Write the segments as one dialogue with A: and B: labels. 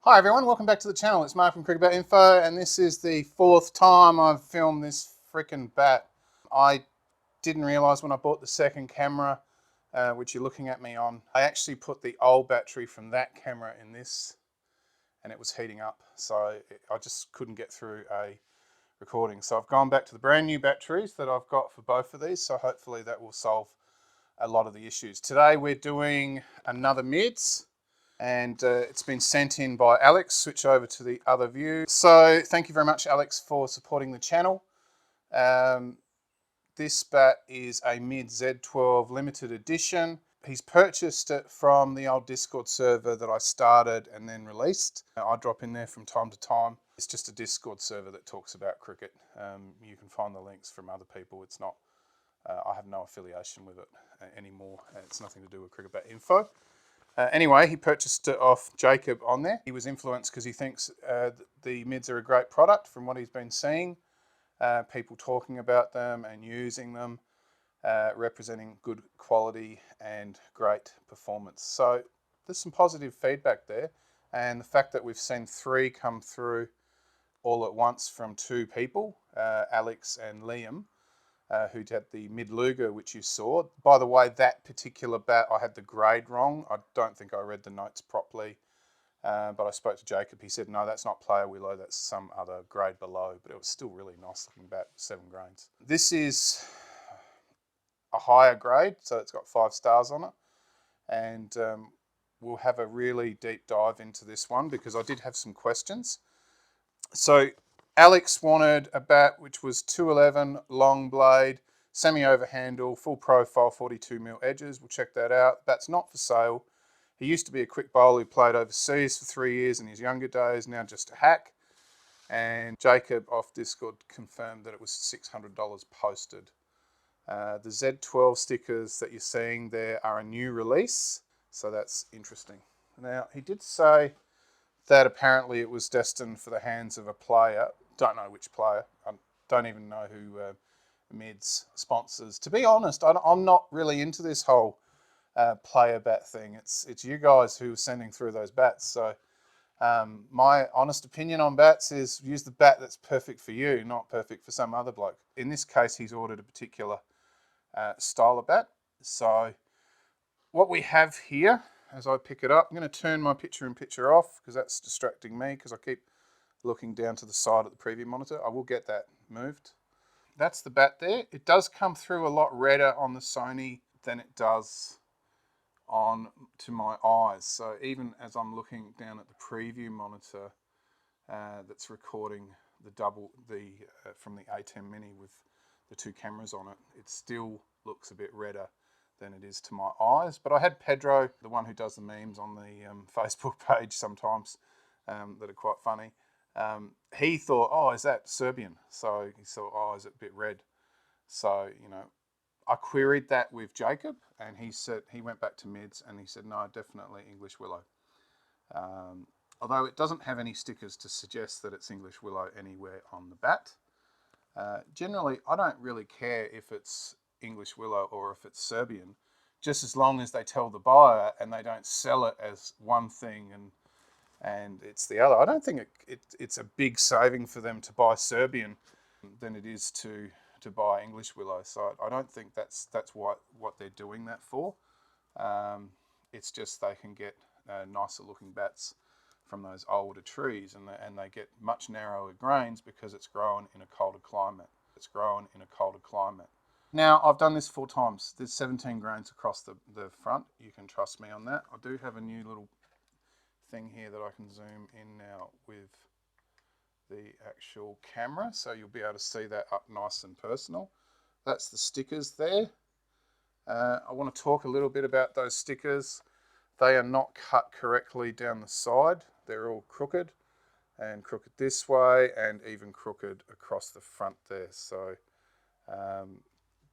A: Hi everyone, welcome back to the channel. It's Mark from CricketBatInfo, and this is the fourth time I've filmed this frickin' bat. I didn't realise when I bought the second camera, which you're looking at me on, I actually put the old battery from that camera in this, and it was heating up, so I just couldn't get through a recording. So I've gone back to the brand new batteries that I've got for both of these, so hopefully that will solve a lot of the issues. Today we're doing another MIDS, and it's been sent in by Alex. Switch over to the other view. So thank you very much, Alex, for supporting the channel. This bat is a MIDS Z12 limited edition. He's purchased it from the old Discord server that I started and then released. I drop in there from time to time. It's just a Discord server that talks about cricket. You can find the links from other people. It's not, I have no affiliation with it anymore. It's nothing to do with CricketBatInfo. Anyway, he purchased it off Jacob on there. He was influenced because he thinks the MIDS are a great product from what he's been seeing. People talking about them and using them, representing good quality and great performance. So there's some positive feedback there. And the fact that we've seen 3 come through all at once from 2 people, Alex and Liam, who had the mid-luger, which you saw. By the way, that particular bat, I had the grade wrong. I don't think I read the notes properly, but I spoke to Jacob. He said, no, that's not player willow, that's some other grade below, but it was still really nice looking bat, 7 grains. This is a higher grade, so it's got 5 stars on it, and we'll have a really deep dive into this one because I did have some questions. So Alex wanted a bat which was 211, long blade, semi-over handle, full profile, 42mm edges. We'll check that out. Bat's not for sale. He used to be a quick bowler who played overseas for 3 years in his younger days, now just a hack. And Jacob off Discord confirmed that it was $600 posted. The Z12 stickers that you're seeing there are a new release, so that's interesting. Now, he did say that apparently it was destined for the hands of a player. Don't know which player. I don't even know who MIDS sponsors. To be honest, I'm not really into this whole player bat thing. It's you guys who are sending through those bats. So my honest opinion on bats is use the bat that's perfect for you, not perfect for some other bloke. In this case, he's ordered a particular style of bat. So what we have here, as I pick it up, I'm going to turn my picture-in-picture off because that's distracting me because I keep looking down to the side of the preview monitor. I will get that moved. That's the bat there. It does come through a lot redder on the Sony than it does on to my eyes. So even as I'm looking down at the preview monitor that's recording the from the A10 Mini with the 2 cameras on it, it still looks a bit redder than it is to my eyes. But I had Pedro, the one who does the memes on the Facebook page sometimes that are quite funny. He thought, oh, is that Serbian? So he thought, oh, is it a bit red? So, I queried that with Jacob, and he said he went back to MIDS and he said, no, definitely English willow. Although it doesn't have any stickers to suggest that it's English willow anywhere on the bat. Generally, I don't really care if it's English willow or if it's Serbian, just as long as they tell the buyer and they don't sell it as one thing and it's the other. I don't think it's a big saving for them to buy Serbian than it is to buy English willow. So I don't think that's what they're doing that for. It's just they can get nicer looking bats from those older trees, and they get much narrower grains because it's grown in a colder climate. Now, I've done this 4 times. There's 17 grains across the front. You can trust me on that. I do have a new little thing here that I can zoom in now with the actual camera, so you'll be able to see that up nice and personal. That's the stickers there. I want to talk a little bit about those stickers. They are not cut correctly down the side. They're all crooked, and crooked this way, and even crooked across the front there. So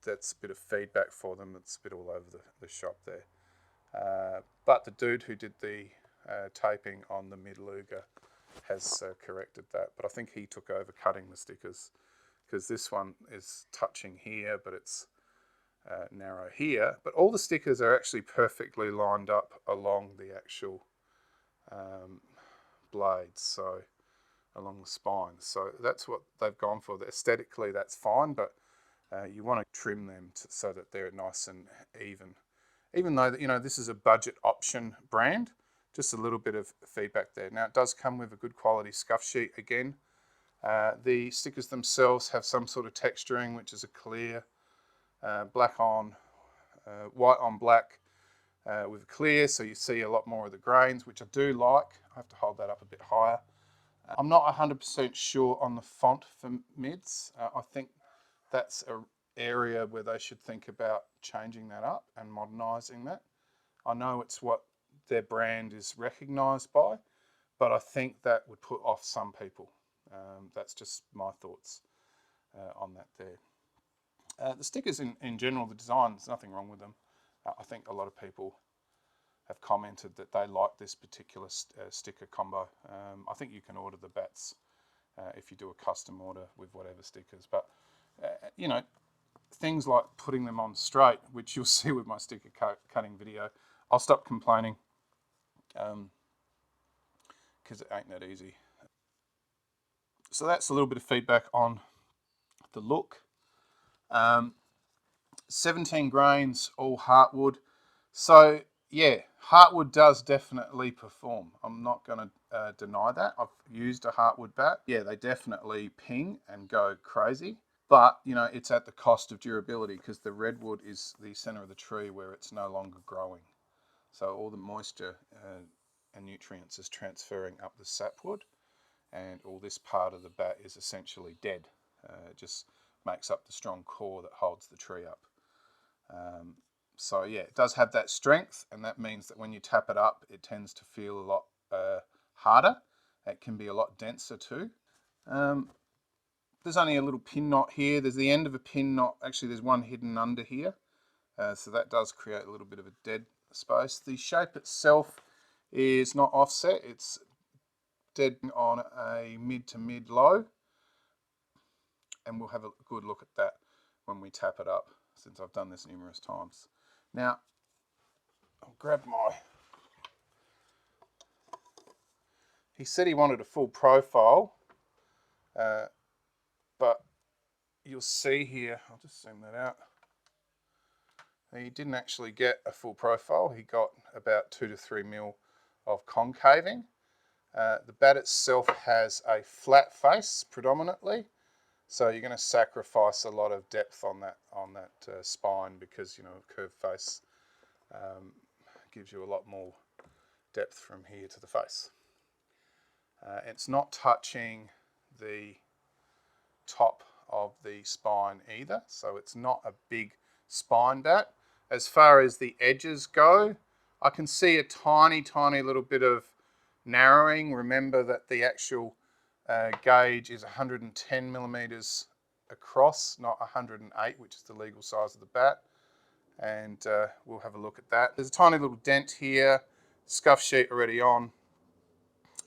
A: that's a bit of feedback for them. It's a bit all over the shop there. But the dude who did the taping on the mid-luger has corrected that. But I think he took over cutting the stickers because this one is touching here, but it's narrow here. But all the stickers are actually perfectly lined up along the actual blades, so along the spine. So that's what they've gone for. Aesthetically, that's fine, but you want to trim them so that they're nice and even. Even though this is a budget option brand, just a little bit of feedback there. Now it does come with a good quality scuff sheet again. The stickers themselves have some sort of texturing, which is a clear, black on, white on black with clear, so you see a lot more of the grains, which I do like. I have to hold that up a bit higher. I'm not 100% sure on the font for MIDS. I think that's an area where they should think about changing that up and modernising that. I know it's what their brand is recognised by, but I think that would put off some people. That's just my thoughts on that there. The stickers in general, the design, there's nothing wrong with them. I think a lot of people have commented that they like this particular sticker combo. I think you can order the bats if you do a custom order with whatever stickers. But, things like putting them on straight, which you'll see with my sticker cutting video, I'll stop complaining because it ain't that easy. So that's a little bit of feedback on the look. 17 grains, all Heartwood. So yeah, Heartwood does definitely perform. I'm not going to deny that. I've used a Heartwood bat. Yeah, they definitely ping and go crazy. But, it's at the cost of durability because the redwood is the center of the tree where it's no longer growing. So all the moisture and nutrients is transferring up the sapwood, and all this part of the bat is essentially dead. It just makes up the strong core that holds the tree up. So yeah, it does have that strength, and that means that when you tap it up, it tends to feel a lot harder. It can be a lot denser too. There's only a little pin knot here. There's the end of a pin knot. Actually, there's one hidden under here. So that does create a little bit of a dead space. The shape itself is not offset. It's dead on a mid to mid low. And we'll have a good look at that when we tap it up, since I've done this numerous times. Now, I'll grab my... He said he wanted a full profile, but you'll see here, I'll just zoom that out. He didn't actually get a full profile. He got about 2 to 3 mil of concaving. The bat itself has a flat face predominantly, so you're going to sacrifice a lot of depth on that spine because a curved face gives you a lot more depth from here to the face. It's not touching the top of the spine either, so it's not a big spine bat. As far as the edges go, I can see a tiny little bit of narrowing. Remember that the actual gauge is 110 millimeters across, not 108, which is the legal size of the bat. And we'll have a look at that. There's a tiny little dent here, scuff sheet already on.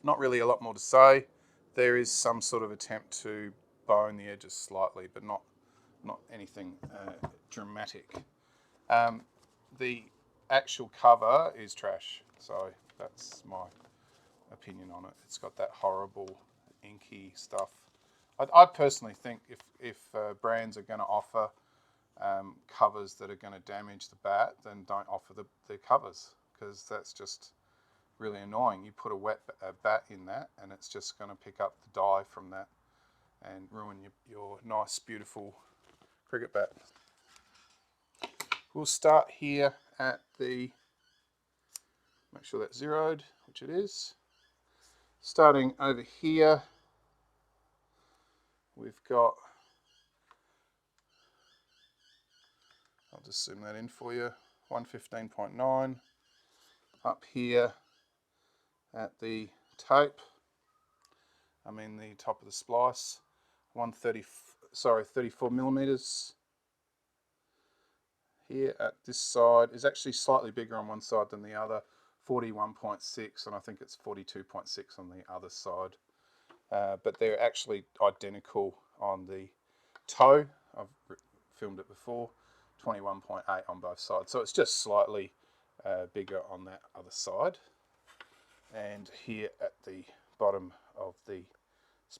A: Not really a lot more to say. There is some sort of attempt to bone the edges slightly, but not anything dramatic. The actual cover is trash, so that's my opinion on it. It's got that horrible inky stuff. I personally think if brands are going to offer covers that are going to damage the bat, then don't offer the covers, because that's just really annoying. You put a bat in that, and it's just going to pick up the dye from that and ruin your nice, beautiful cricket bat. We'll start here at the, make sure that's zeroed, which it is. Starting over here, we've got, I'll just zoom that in for you, 115.9. Up here at the tape, the top of the splice, 34 millimeters. Here at this side is actually slightly bigger on one side than the other, 41.6, and I think it's 42.6 on the other side. But they're actually identical on the toe. I've filmed it before, 21.8 on both sides. So it's just slightly bigger on that other side. And here at the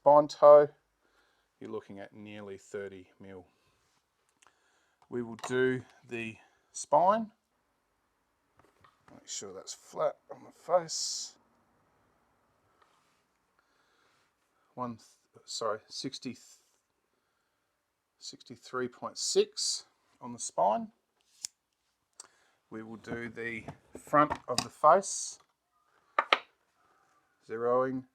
A: spine toe, you're looking at nearly 30 mil. We will do the spine. Make sure that's flat on the face. 63.6 on the spine. We will do the front of the face, zeroing.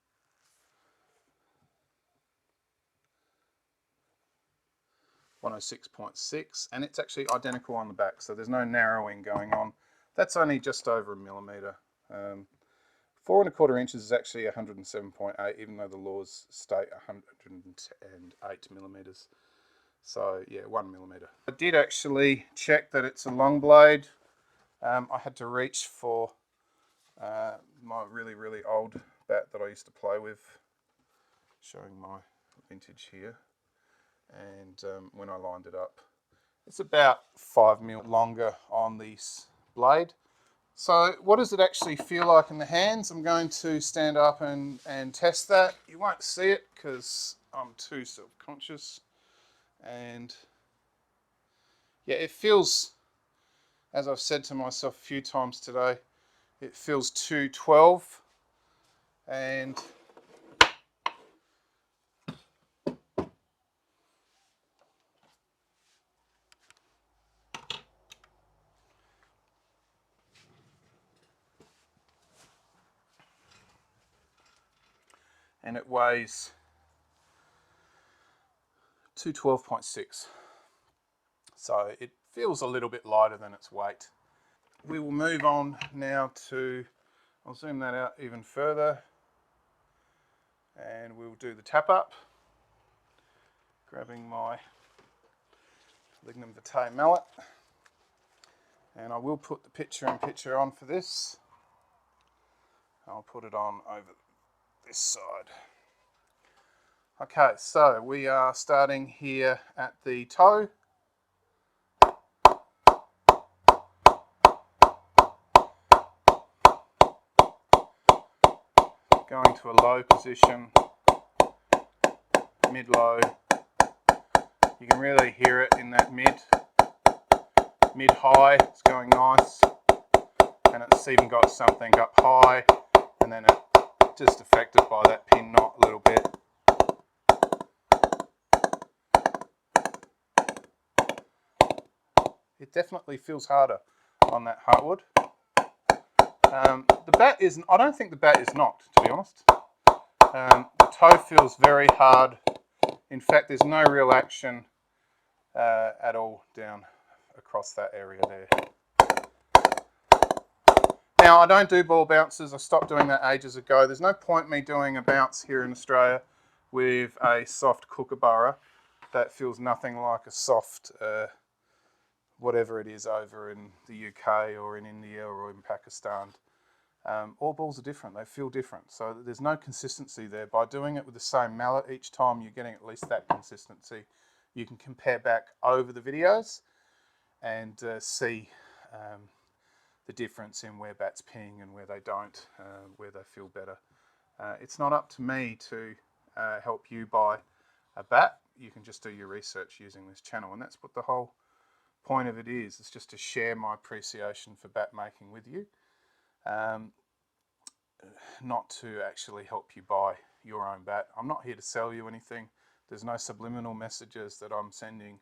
A: 106.6, and it's actually identical on the back, so there's no narrowing going on. That's only just over a millimetre. 4¼ inches is actually 107.8, even though the laws state 108 millimetres. So yeah, 1 millimetre. I did actually check that it's a long blade. I had to reach for my really old bat that I used to play with, showing my vintage here. And when I lined it up, it's about 5 mil longer on this blade. So what does it actually feel like in the hands? I'm going to stand up and test that. You won't see it because I'm too self-conscious. And yeah, it feels, as I've said to myself a few times today, it feels 212. And it weighs 212.6. So it feels a little bit lighter than its weight. We will move on now to, I'll zoom that out even further, and we'll do the tap up. Grabbing my lignum vitae mallet, and I will put the picture-in-picture on for this. I'll put it on over this side. Okay, so we are starting here at the toe. Going to a low position, mid-low. You can really hear it in that mid-high. It's going nice, and it's even got something up high, and then it just affected by that pin knot a little bit. It definitely feels harder on that Heartwood. The bat isn't, I don't think the bat is knocked, to be honest. The toe feels very hard. In fact, there's no real action at all down across that area there. Now, I don't do ball bounces. I stopped doing that ages ago. There's no point me doing a bounce here in Australia with a soft kookaburra that feels nothing like a soft whatever it is over in the UK or in India or in Pakistan. All balls are different. They feel different. So there's no consistency there. By doing it with the same mallet each time, you're getting at least that consistency. You can compare back over the videos and see the difference in where bats ping and where they don't, where they feel better. It's not up to me to help you buy a bat. You can just do your research using this channel, and that's what the whole point of it is. It's just to share my appreciation for bat making with you, not to actually help you buy your own bat. I'm not here to sell you anything. There's no subliminal messages that I'm sending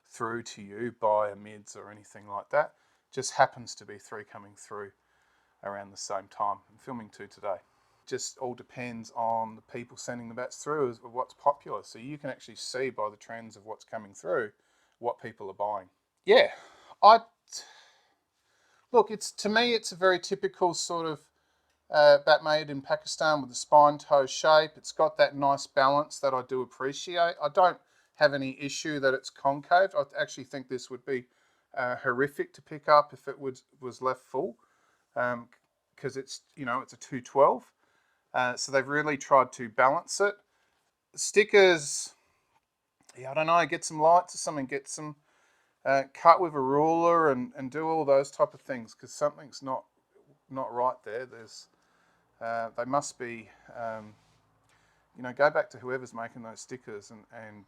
A: through to you by a MIDS or anything like that. Just happens to be 3 coming through around the same time. I'm filming 2 today. Just all depends on the people sending the bats through as what's popular. So you can actually see by the trends of what's coming through what people are buying. Yeah, look, to me it's a very typical sort of bat made in Pakistan with a spine toe shape. It's got that nice balance that I do appreciate. I don't have any issue that it's concave. I actually think this would be horrific to pick up if it was left full, because it's, you know, it's a 212. So they've really tried to balance it. Stickers, yeah, I don't know, get some lights or something, get some cut with a ruler and do all those type of things, because something's not right there. There's they must be you know, go back to whoever's making those stickers and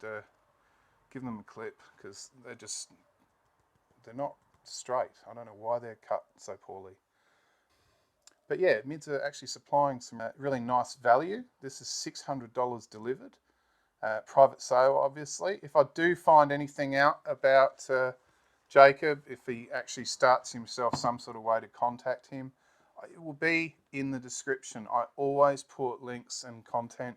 A: give them a clip, because they're not straight. I don't know why they're cut so poorly. But yeah, MIDS are actually supplying some really nice value. This is $600 delivered. Private sale, obviously. If I do find anything out about Jacob, if he actually starts himself some sort of way to contact him, it will be in the description. I always put links and content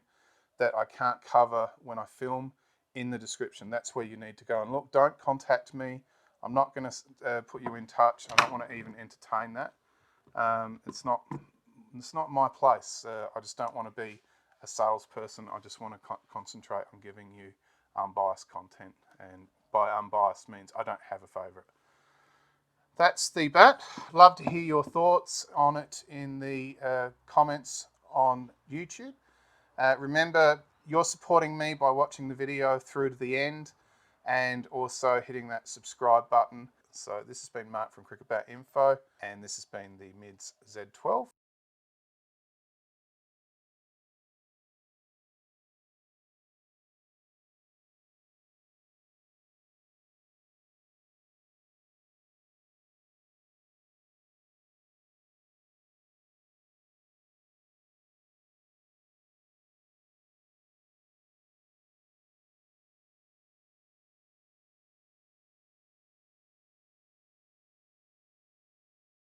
A: that I can't cover when I film in the description. That's where you need to go and look. Don't contact me. I'm not going to put you in touch. I don't want to even entertain that. It's not my place. I just don't want to be a salesperson. I just want to concentrate on giving you unbiased content, and by unbiased means I don't have a favourite. That's the bat. Love to hear your thoughts on it in the comments on YouTube. Remember, you're supporting me by watching the video through to the end and also hitting that subscribe button. So this has been Mark from CricketBatInfo, and this has been the MIDS Z12.